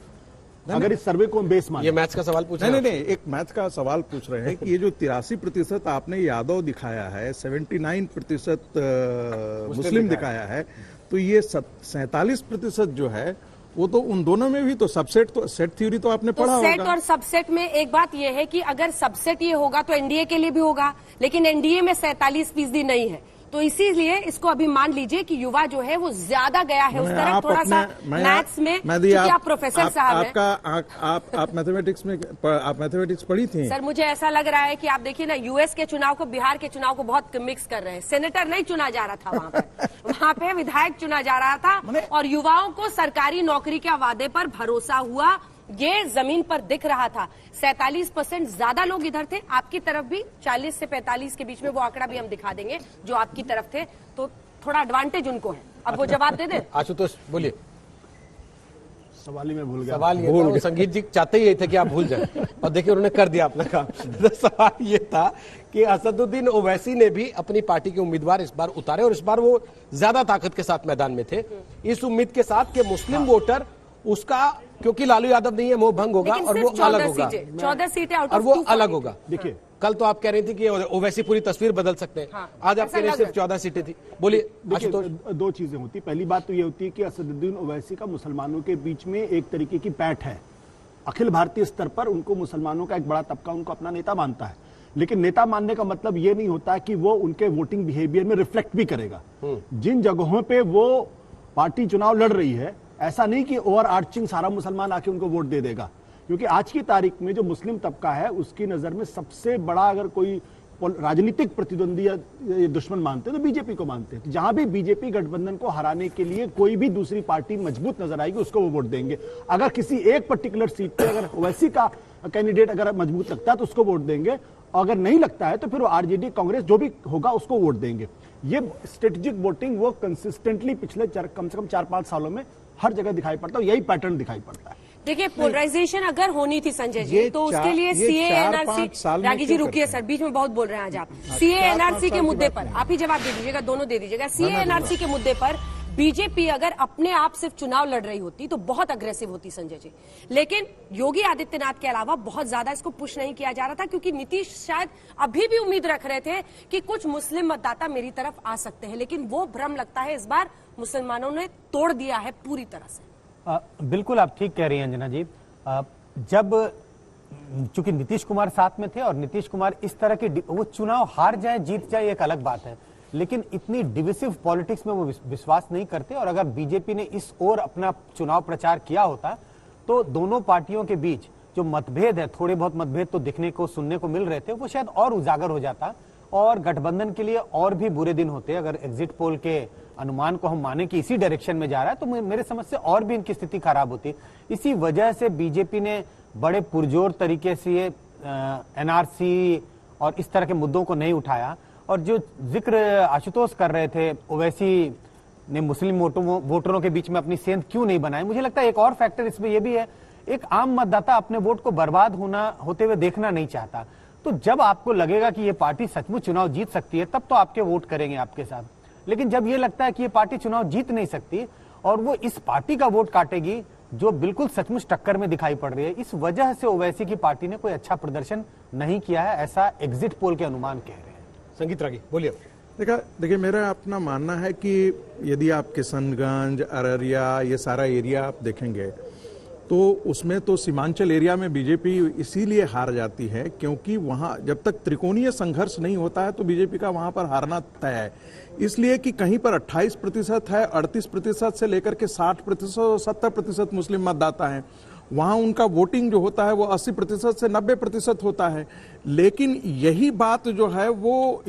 अगर इस सर्वे को हम बेस माने, ये मैथ्स का सवाल पूछ रहे हैं? नहीं, एक मैथ्स का सवाल पूछ रहे हैं कि ये जो 83% आपने यादव दिखाया है, 79% मुस्लिम दिखाया है, तो ये 47% जो है वो तो उन दोनों में भी तो सबसेट, तो सेट थ्योरी तो आपने पढ़ा होगा। सेट और सबसेट में एक बात यह है कि अगर सबसेट ये होगा तो एनडीए के लिए भी होगा, लेकिन एनडीए में 47% नहीं है, तो इसीलिए इसको अभी मान लीजिए कि युवा जो है वो ज्यादा गया है उस तरफ थोड़ा सा मैथ्स में, क्योंकि आप प्रोफेसर साहब हैं। आप मैथमेटिक्स पढ़ी थी? सर मुझे ऐसा लग रहा है कि आप देखिए ना, यूएस के चुनाव को बिहार के चुनाव को बहुत मिक्स कर रहे हैं। सेनेटर नहीं चुना जा रहा था वहाँ पे विधायक चुना जा रहा था, और युवाओं को सरकारी नौकरी के वादे पर भरोसा हुआ, ये जमीन पर दिख रहा था। 47% ज्यादा लोग इधर थे, आपकी तरफ भी 40 से 45 के बीच में, वो आंकड़ा भी हम दिखा देंगे जो आपकी तरफ थे, तो थोड़ा एडवांटेज उनको है। अब वो जवाब दे दे। आशुतोष बोलिए। सवाल ही मैं भूल गया। सवाल ये था, संगीत जी चाहते ही थे कि आप भूल जाए, और देखिए उन्होंने कर दिया अपना काम। तो सवाल ये था कि असदुद्दीन ओवैसी ने भी अपनी पार्टी के उम्मीदवार इस बार उतारे, और इस बार वो ज्यादा ताकत के साथ मैदान में थे, इस उम्मीद के साथ कि मुस्लिम वोटर उसका, क्योंकि लालू यादव नहीं है, मोह भंग होगा और वो अलग होगा, 14 सीटें और वो अलग होगा। देखिए कल तो आप कह रही थी कि ओवैसी पूरी तस्वीर बदल सकते हैं, हाँ, आज आप कह रहे हैं सिर्फ 14 सीटें थी। बोलिए। दो चीजें होती, पहली बात तो ये होती है कि असदुद्दीन ओवैसी का मुसलमानों के बीच में एक तरीके की पैठ है, अखिल भारतीय स्तर पर उनको मुसलमानों का एक बड़ा तबका उनको अपना नेता मानता है, लेकिन नेता मानने का मतलब ये नहीं होता कि वो उनके वोटिंग बिहेवियर में रिफ्लेक्ट भी करेगा। जिन जगहों पे वो पार्टी चुनाव लड़ रही है, ऐसा नहीं कि ओवर आर्चिंग सारा मुसलमान आके उनको वोट दे देगा, क्योंकि आज की तारीख में जो मुस्लिम तबका है उसकी नजर में सबसे बड़ा अगर कोई राजनीतिक प्रतिद्वंदी या दुश्मन मानते हैं तो बीजेपी को मानते हैं। तो जहां भी बीजेपी गठबंधन को हराने के लिए कोई भी दूसरी पार्टी मजबूत नजर आएगी उसको वो वोट देंगे। अगर किसी एक पर्टिकुलर सीट पे अगर ओवैसी का कैंडिडेट अगर मजबूत लगता है तो उसको वोट देंगे, और अगर नहीं लगता है तो फिर वो आरजेडी कांग्रेस जो भी होगा उसको वोट देंगे। ये स्ट्रेटेजिक वोटिंग वो कंसिस्टेंटली पिछले कम से कम 4-5 सालों में हर जगह दिखाई पड़ता है, यही पैटर्न दिखाई पड़ता है। देखिए पोलराइजेशन अगर होनी थी संजय जी, तो उसके लिए सीए एनआरसी, रागी जी रुकिए सर, बीच में बहुत बोल रहे हैं आज आप। सीए एनआरसी के मुद्दे पर आप ही जवाब दे दीजिएगा, दोनों दे दीजिएगा। सीए एनआरसी के मुद्दे पर बीजेपी अगर अपने आप सिर्फ चुनाव लड़ रही होती तो बहुत अग्रेसिव होती संजय जी, लेकिन योगी आदित्यनाथ के अलावा बहुत ज्यादा इसको पुश नहीं किया जा रहा था, क्योंकि नीतीश शायद अभी भी उम्मीद रख रहे थे कि कुछ मुस्लिम मतदाता मेरी तरफ आ सकते हैं, लेकिन वो भ्रम लगता है इस बार मुसलमानों ने तोड़ दिया है पूरी तरह से। बिल्कुल आप ठीक कह रही हैं अंजना जी। जब चूंकि नीतीश कुमार साथ में थे और नीतीश कुमार इस तरह के वो चुनाव हार जाए जीत जाए एक अलग बात है, लेकिन इतनी डिविसिव पॉलिटिक्स में वो विश्वास नहीं करते। और अगर बीजेपी ने इस ओर अपना चुनाव प्रचार किया होता तो दोनों पार्टियों के बीच जो मतभेद है, थोड़े बहुत मतभेद तो दिखने को सुनने को मिल रहे थे, वो शायद और उजागर हो जाता और गठबंधन के लिए और भी बुरे दिन होते। अगर एग्जिट पोल के अनुमान को हम माने कि इसी डायरेक्शन में जा रहा है तो मेरे समझ से और भी इनकी स्थिति खराब होती। इसी वजह से बीजेपी ने बड़े पुरजोर तरीके से एनआरसी और इस तरह के मुद्दों को नहीं उठाया। और जो जिक्र आशुतोष कर रहे थे, ओवैसी ने मुस्लिम वोटरों के बीच में अपनी सेंध क्यों नहीं बनाई, मुझे लगता है एक और फैक्टर इसमें यह भी है, एक आम मतदाता अपने वोट को बर्बाद होते हुए देखना नहीं चाहता। तो जब आपको लगेगा कि ये पार्टी सचमुच चुनाव जीत सकती है तब तो आपके वोट करेंगे आपके साथ, लेकिन जब ये लगता है कि ये पार्टी चुनाव जीत नहीं सकती और वो इस पार्टी का वोट काटेगी जो बिल्कुल सचमुच टक्कर में दिखाई पड़ रही है, इस वजह से ओवैसी की पार्टी ने कोई अच्छा प्रदर्शन नहीं किया है, ऐसा एग्जिट पोल के अनुमान कह रहे हैं। संगीत रागी बोलिए। देखिए मेरा अपना मानना है कि यदि आप किशनगंज, अररिया, ये सारा एरिया आप देखेंगे तो उसमें तो सीमांचल एरिया में बीजेपी इसीलिए हार जाती है क्योंकि वहां जब तक त्रिकोणीय संघर्ष नहीं होता है तो बीजेपी का वहां पर हारना तय है। इसलिए कि कहीं पर 28% है, 38% से लेकर के 60% और 70% मुस्लिम मतदाता हैं। वहां उनका वोटिंग जो होता है वो 80% से 90% होता है। लेकिन यही बात जो है वो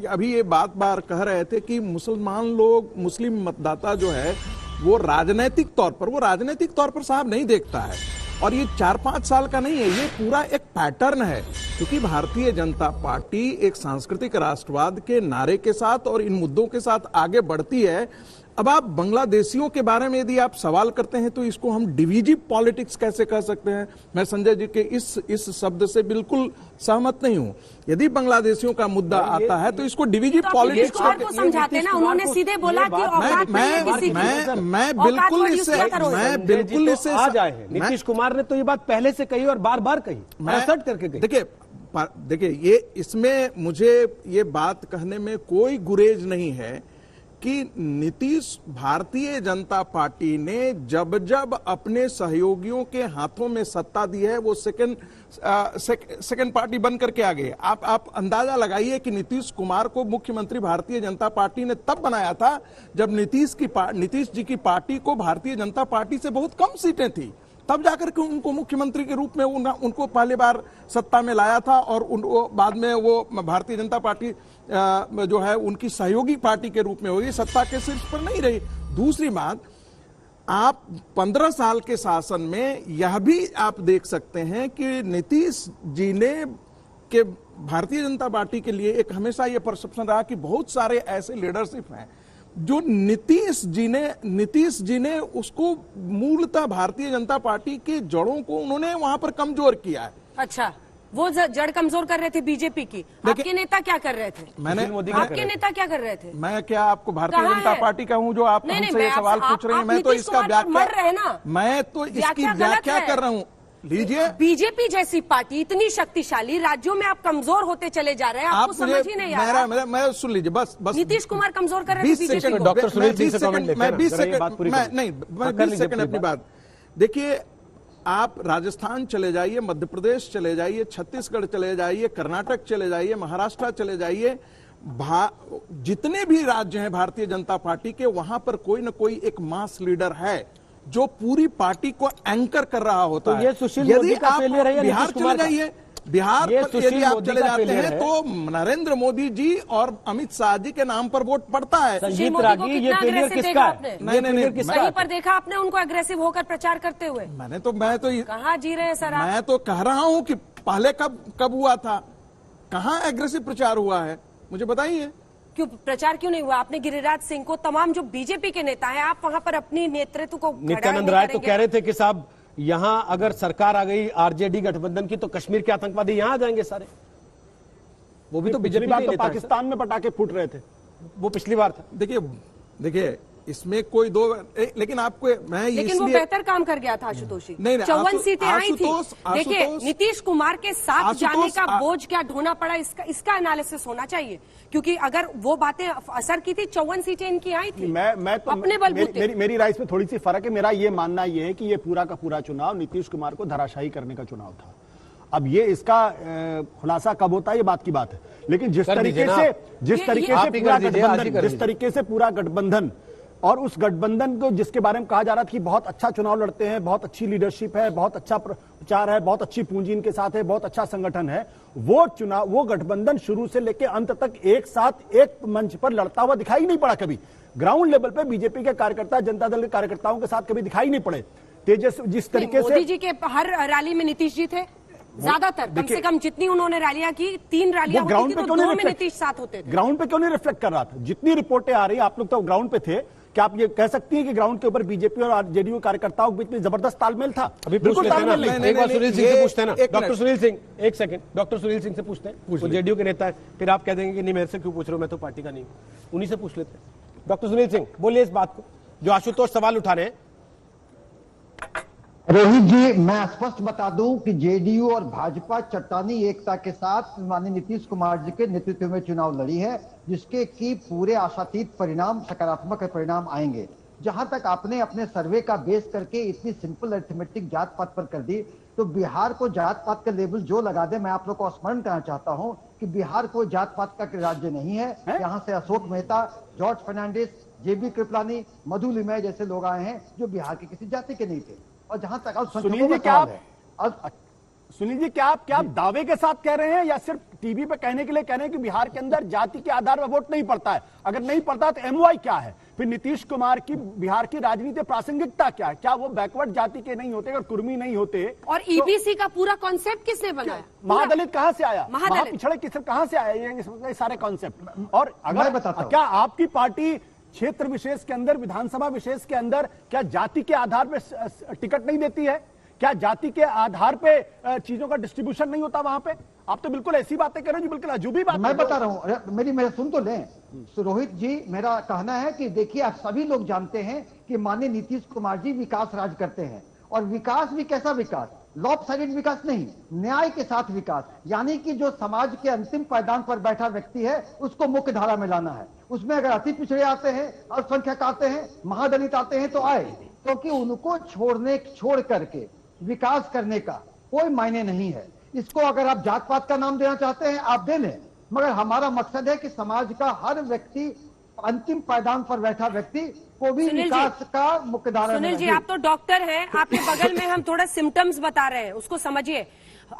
अभी ये बात बार कह रहे थे कि मुसलमान लोग, मुस्लिम मतदाता जो है वो राजनीतिक तौर पर साहब नहीं देखता है। और ये 4-5 साल का नहीं है, ये पूरा एक पैटर्न है, क्योंकि भारतीय जनता पार्टी एक सांस्कृतिक राष्ट्रवाद के नारे के साथ और इन मुद्दों के साथ आगे बढ़ती है। अब आप बांग्लादेशियों के बारे में यदि आप सवाल करते हैं तो इसको हम डिविजिव पॉलिटिक्स कैसे कह सकते हैं? मैं संजय जी के इस शब्द से बिल्कुल सहमत नहीं हूं। यदि बांग्लादेशियों का मुद्दा आता है तो इसको डिविजिव पॉलिटिक्स को समझाते ना, उन्होंने सीधे बोला कि मैं बिल्कुल इससे आ जाए। नीतीश कुमार ने तो ये बात पहले से कही और बार बार कही, असर्ट करके कही। देखिए ये इसमें मुझे ये बात कहने में कोई गुरेज नहीं है कि नीतीश, भारतीय जनता पार्टी ने जब जब अपने सहयोगियों के हाथों में सत्ता दी है वो सेकंड पार्टी बन करके आ गए। आप अंदाजा लगाइए कि नीतीश कुमार को मुख्यमंत्री भारतीय जनता पार्टी ने तब बनाया था जब नीतीश जी की पार्टी को भारतीय जनता पार्टी से बहुत कम सीटें थी, तब जाकर के उनको मुख्यमंत्री के रूप में उनको पहली बार सत्ता में लाया था और बाद में वो भारतीय जनता पार्टी जो है उनकी सहयोगी पार्टी के रूप में हुई, सत्ता के शीर्ष पर नहीं रही। दूसरी बात, आप 15 साल के शासन में यह भी आप देख सकते हैं कि नीतीश जी ने के भारतीय जनता पार्टी के लिए एक हमेशा यह परसेप्शन रहा कि बहुत सारे ऐसे लीडरशिप हैं जो नीतीश जी ने उसको मूलतः भारतीय जनता पार्टी की जड़ों को उन्होंने वहां पर कमजोर किया है। अच्छा, वो जड़ कमजोर कर रहे थे बीजेपी की। आपके नेता क्या कर रहे थे? आपके नेता क्या कर रहे थे? मैं क्या आपको भारतीय जनता पार्टी का हूं जो आप हमसे ये सवाल पूछ रहे हैं? मैं तो इसका व्याख्या कर रहा हूं। लीजिए, बीजेपी जैसी पार्टी इतनी शक्तिशाली, राज्यों में आप कमजोर होते चले जा रहे हैं, आपको समझ ही नहीं आ रहा। मैं सुन लीजिए, बस नीतीश कुमार कमजोर कर रहे थे बीजेपी को। डॉक्टर सुनील सिंह से कमेंट लेते हैं। मैं 20 सेकंड अपनी बात। देखिए, आप राजस्थान चले जाइए, मध्य प्रदेश चले जाइए, छत्तीसगढ़ चले जाइए, कर्नाटक चले जाइए, महाराष्ट्र चले जाइए, जितने भी राज्य हैं भारतीय जनता पार्टी के, वहां पर कोई न कोई एक मास लीडर है जो पूरी पार्टी को एंकर कर रहा होता है। ये सुशील मोदी का फेलियर है या बिहार चले जाइए, बिहार पर यदि आप चले जाते हैं तो नरेंद्र मोदी जी और अमित शाह जी के नाम पर वोट पड़ता है। संगीत रागी, ये फेलियर किसका है? नहीं, कहीं पर देखा आपने उनको अग्रेसिव होकर प्रचार करते हुए? मैं तो कहाँ जी रहे हैं सर? मैं तो कह रहा हूँ कि पहले कब हुआ था, कहाँ एग्रेसिव प्रचार हुआ है, मुझे बताइए। क्यों प्रचार क्यों नहीं हुआ? आपने गिरिराज सिंह को, तमाम जो बीजेपी के नेता हैं, आप वहां पर अपनी नेतृत्व को नित्यानंद राय तो कह रहे थे कि साहब यहां अगर सरकार आ गई आरजेडी गठबंधन की तो कश्मीर के आतंकवादी यहां आ जाएंगे सारे। वो भी तो बीजेपी तो पाकिस्तान में पटाखे फूट रहे थे, वो पिछली बार था। देखिए इसमें कोई दो लेकिन आपको मैं लेकिन वो बेहतर काम कर गया था आशुतोष जी। नहीं, 54 सीटें आई थी। आशुतोष- देखिए नीतीश कुमार के साथ जाने का आशुतोष- बोझ क्या ढोना पड़ा, इसका एनालिसिस होना चाहिए, क्योंकि अगर वो बातें असर की थी, 54 सीटें इनकी आई थी। मैं तो अपने बलबूते। मेरी राय में थोड़ी सी फर्क है। मेरा ये मानना ये है कि ये पूरा का पूरा चुनाव नीतीश कुमार को धराशायी करने का चुनाव था। अब ये इसका खुलासा कब होता है ये बात की बात है, लेकिन जिस तरीके से पूरा गठबंधन और उस गठबंधन को जिसके बारे में कहा जा रहा था कि बहुत अच्छा चुनाव लड़ते हैं, बहुत अच्छी लीडरशिप है, बहुत अच्छा प्रचार है, बहुत अच्छी पूंजी इनके साथ है, बहुत अच्छा संगठन है, वो गठबंधन शुरू से लेकर अंत तक एक साथ एक मंच पर लड़ता हुआ दिखाई नहीं पड़ा। कभी ग्राउंड लेवल पे बीजेपी के कार्यकर्ता जनता दल के कार्यकर्ताओं के साथ कभी दिखाई नहीं पड़े। तेजस्वी जिस तरीके से मोदी जी के हर रैली में नीतीश जी थे, ज्यादातर कम से कम जितनी उन्होंने रैलियां की, 3 रैलियां होती थी तो 2 में नीतीश साथ होते थे। ग्राउंड पे क्यों नहीं रिफ्लेक्ट कर रहा था? जितनी रिपोर्टें आ रही हैं, आप लोग तो ग्राउंड पे थे, क्या आप ये कह सकती हैं कि ग्राउंड के ऊपर बीजेपी और जेडीयू कार्यकर्ताओं के बीच में जबरदस्त तालमेल था? अभी पूछ लेते हैं ना, एक बार सुनील सिंह से पूछते हैं ना। डॉक्टर सुनील सिंह, एक सेकंड, डॉक्टर सुनील सिंह से पूछते हैं, वो जेडीयू के नेता है, फिर आप कह देंगे कि नहीं मेरे से क्यों पूछ रहे हो, मैं तो पार्टी का नहीं हूं। उन्हीं से पूछ लेते हैं। डॉक्टर सुनील सिंह बोलिए इस बात को जो आशुतोष सवाल उठा रहे हैं। रोहित जी, मैं स्पष्ट बता दूं कि जेडीयू और भाजपा चट्टानी एकता के साथ माननीय नीतीश कुमार जी के नेतृत्व में चुनाव लड़ी है, जिसके की पूरे आशातीत परिणाम, सकारात्मक परिणाम आएंगे। जहां तक आपने अपने सर्वे का बेस करके इतनी सिंपल अरिथमेटिक जात पात पर कर दी, तो बिहार को जात पात का लेबल जो लगा दे, मैं आप लोग को स्मरण करना चाहता हूं कि बिहार कोई जात पात का राज्य नहीं है। यहाँ से अशोक मेहता, जॉर्ज फर्नांडिस, जेबी कृपलानी, मधु लिमय जैसे लोग आए हैं जो बिहार के किसी जाति के नहीं थे। और जहां तक सुनील जी क्या आप दावे के साथ कह रहे हैं या सिर्फ टीवी पे कहने के लिए कह रहे हैं कि बिहार के अंदर जाति के आधार पर वोट नहीं पड़ता है? अगर नहीं पड़ता तो एमओआई क्या है? फिर नीतीश कुमार की बिहार की राजनीति प्रासंगिकता क्या है? क्या वो बैकवर्ड जाति के नहीं होते, अगर कुर्मी नहीं होते? और ईबीसी का पूरा कॉन्सेप्ट किसने बनाया? महादलित कहां से आया? महापिछड़े किसने कहां से आया ये सारे कॉन्सेप्ट? और अगर क्या आपकी पार्टी क्षेत्र विशेष के अंदर, विधानसभा विशेष के अंदर क्या जाति के आधार पे टिकट नहीं देती है? क्या जाति के आधार पे चीजों का डिस्ट्रीब्यूशन नहीं होता वहां पे? आप तो बिल्कुल ऐसी बातें कर रहे हैं जो बिल्कुल अजूबी बात। मैं बता रहा हूं, मेरा सुन तो लें। रोहित जी, मेरा कहना है कि देखिए, आप सभी लोग जानते हैं कि माननीय नीतीश कुमार जी विकास राज करते हैं, और विकास भी कैसा विकास? लॉपसाइडेड विकास नहीं, न्याय के साथ विकास। यानी कि जो समाज के अंतिम पायदान पर बैठा व्यक्ति है उसको मुख्य धारा में लाना है। उसमें अगर अति पिछड़े आते हैं, अल्पसंख्यक आते हैं, महादलित आते हैं तो आए, क्योंकि उनको छोड़ करके विकास करने का कोई मायने नहीं है। इसको अगर आप जात पात का नाम देना चाहते हैं आप दे लें, मगर हमारा मकसद है कि समाज का हर व्यक्ति, अंतिम पायदान पर बैठा व्यक्ति को भी विकास का मुख्य धारा। सुनील जी, आप तो डॉक्टर हैं, आपके बगल में हम थोड़ा सिम्टम्स बता रहे हैं, उसको समझिए।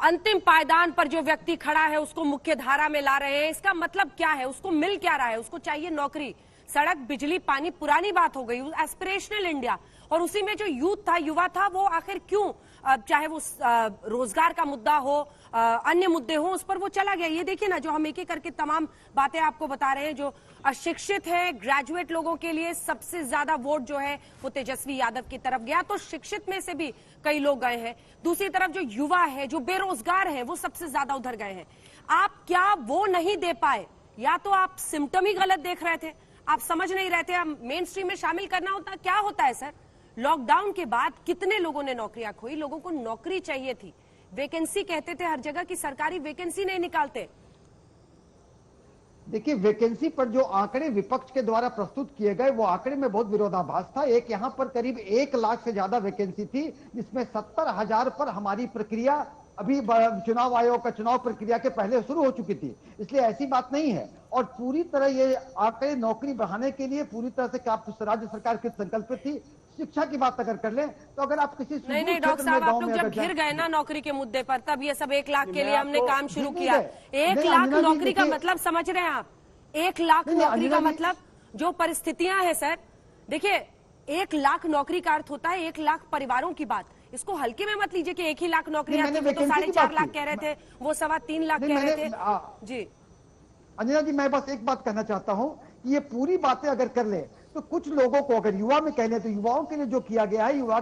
अंतिम पायदान पर जो व्यक्ति खड़ा है उसको मुख्य धारा में ला रहे हैं, इसका मतलब क्या है? उसको मिल क्या रहा है? उसको चाहिए नौकरी, सड़क, बिजली, पानी, पुरानी बात हो गई, एस्पिरेशनल इंडिया। और उसी में जो यूथ था, युवा था, वो आखिर क्यों, चाहे वो रोजगार का मुद्दा हो, अन्य मुद्दे हो, उस पर वो चला गया। ये देखिए ना, जो हम एक एक करके तमाम बातें आपको बता रहे हैं। जो अशिक्षित है, ग्रेजुएट लोगों के लिए सबसे ज्यादा वोट जो है वो तेजस्वी यादव की तरफ गया, तो शिक्षित में से भी कई लोग गए हैं। दूसरी तरफ जो युवा है, जो बेरोजगार है, वो सबसे ज्यादा उधर गए हैं। आप क्या वो नहीं दे पाए, या तो आप सिम्टम ही गलत देख रहे थे, आप समझ नहीं रहे थे, आप मेन स्ट्रीम में शामिल करना होता। क्या होता है सर, लॉकडाउन के बाद कितने लोगों ने नौकरियां खोई? लोगों को नौकरी चाहिए थी, वैकेंसी कहते थे हर जगह की, सरकारी वैकेंसी नहीं निकालते। देखिए, वैकेंसी पर जो आंकड़े विपक्ष के द्वारा प्रस्तुत किए गए, वो आंकड़े में बहुत विरोधाभास था। एक यहाँ पर करीब 1 लाख से ज्यादा वैकेंसी थी, जिसमें 70,000 पर हमारी प्रक्रिया अभी चुनाव आयोग का चुनाव प्रक्रिया के पहले शुरू हो चुकी थी। इसलिए ऐसी बात नहीं है। और पूरी तरह ये आंकड़े नौकरी बढ़ाने के लिए पूरी तरह से राज्य सरकार की संकल्पित थी। शिक्षा की बात अगर कर लें तो अगर आप किसी नहीं डॉक्टर साहब, आप लोग जब घिर गए ना नौकरी के मुद्दे पर, तब ये सब 1 लाख के लिए हमने काम शुरू किया। 1 लाख नौकरी का मतलब समझ रहे हैं आप? 1 लाख नौकरी का मतलब जो परिस्थितियां हैं सर, देखिए 1 लाख नौकरी का अर्थ होता है 1 लाख परिवारों की बात। इसको हल्के में मत लीजिए कि 1 ही लाख नौकरियां थी, तो 4.5 लाख कह रहे थे, वो 3.25 लाख कह रहे थे। जी अंजना जी, मैं बस एक बात कहना चाहता हूं कि ये पूरी बातें अगर कर ले तो कुछ लोगों को, अगर युवा में कह लें तो युवाओं के लिए जो किया गया है, युवा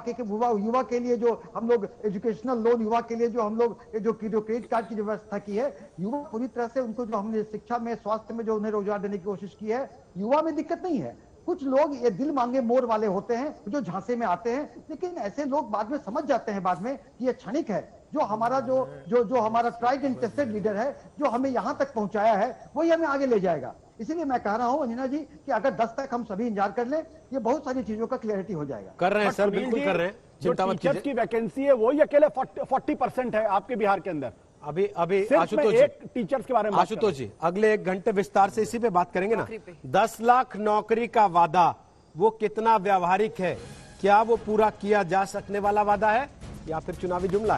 के लिए जो हम लोग एजुकेशनल लोन, युवा के लिए जो हम लोग जो क्रेडिट कार्ड की व्यवस्था की है, युवा पूरी तरह से उनको जो हमने शिक्षा में, स्वास्थ्य में जो उन्हें रोजगार देने की कोशिश की है, युवा में दिक्कत नहीं है। कुछ लोग ये दिल मांगे मोर वाले होते हैं जो झांसे में आते हैं, लेकिन ऐसे लोग बाद में समझ जाते हैं बाद में कि ये क्षणिक है। जो हमारा जो हमारा ट्राइड एंड टेस्टेड लीडर है, जो हमें यहाँ तक पहुंचाया है, वही हमें आगे ले जाएगा। इसीलिए मैं कह रहा हूं अंजना जी कि अगर 10 तक हम सभी इंतजार कर लें, ये बहुत सारी चीजों का क्लियरिटी हो जाएगा। कर रहे हैं सर, बिल्कुल कर रहे हैं, जो चिंता मत टीचर्स कीजिए। की वैकेंसी है वही अकेले 40% है आपके बिहार के अंदर। अभी सिर्फ आशुतोष मैं जी, एक टीचर्स के बारे में बात कर आशुतोष जी, अगले 1 घंटे विस्तार से इसी पे बात करेंगे ना। 10 लाख नौकरी का वादा वो कितना व्यावहारिक है, क्या वो पूरा किया जा सकने वाला वादा है या फिर चुनावी जुमला है?